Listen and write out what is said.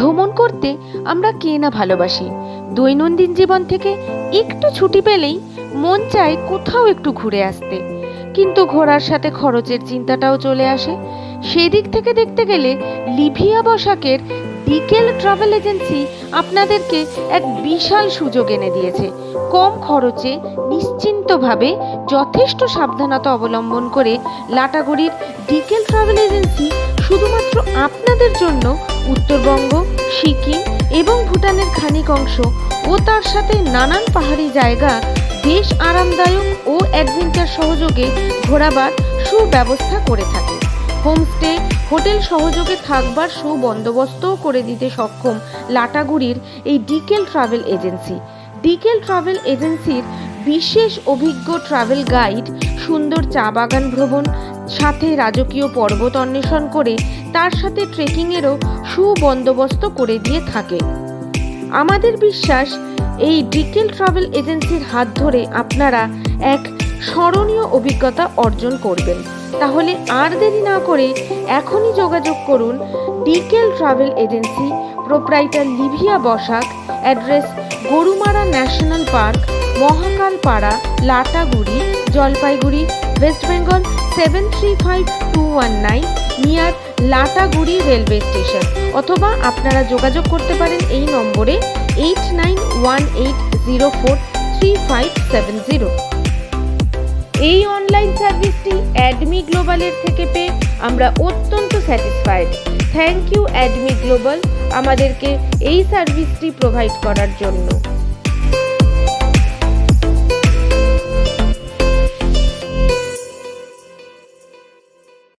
ভ্রমণ করতে আমরা কে না ভালোবাসি। দৈনন্দিন জীবন থেকে একটু ছুটি পেলেই মন চায় কোথাও একটু ঘুরে আসতে, কিন্তু ঘোরার সাথে খরচের চিন্তাটাও চলে আসে। সেদিক থেকে দেখতে গেলে লিভিয়া বসাকের ডিকেল ট্রাভেল এজেন্সি আপনাদেরকে এক বিশাল সুযোগ এনে দিয়েছে। কম খরচে নিশ্চিন্তভাবে যথেষ্ট সাবধানতা অবলম্বন করে লাটাগুড়ির ডিকেল ট্রাভেল এজেন্সি শুধুমাত্র আপনাদের জন্য উত্তরবঙ্গ, সিকিম এবং ভুটানের খানিক অংশ ও তার সাথে নানান পাহাড়ি জায়গা বেশ আরামদায়ক ও অ্যাডভেঞ্চার সহযোগে ঘোরাবার সুব্যবস্থা করে থাকে। হোমস্টে, হোটেল সহযোগে থাকবার সুবন্দোবস্তও করে দিতে সক্ষম লাটাগুড়ির এই ডিকেল ট্রাভেল এজেন্সি। ডিকেল ট্রাভেল এজেন্সির বিশেষ অভিজ্ঞ ট্রাভেল গাইড সুন্দর চা বাগান ভ্রমণ, সাথে রাজকীয় পর্বত অন্বেষণ করে তার সাথে ট্রেকিংয়েরও সুবন্দোবস্ত করে দিয়ে থাকে। আমাদের বিশ্বাস, এই ডিকেল ট্রাভেল এজেন্সির হাত ধরে আপনারা এক স্মরণীয় অভিজ্ঞতা অর্জন করবেন। তাহলে আর দেরি না করে এখনই যোগাযোগ করুন ডিকেল travel agency, proprietor Livia Basak, address Gorumara national park, Mahakalpara, Lataguri, Jalpaiguri, West Bengal 735219, near Lataguri railway station. অথবা আপনারা যোগাযোগ করতে পারেন এই নম্বরে 8918043570। এই অনলাইন সার্ভিসটি অ্যাডমি গ্লোবালের থেকে পেয়ে আমরা অত্যন্ত স্যাটিসফাইড। থ্যাংক ইউ অ্যাডমি গ্লোবাল আমাদেরকে এই সার্ভিসটি প্রোভাইড করার জন্য।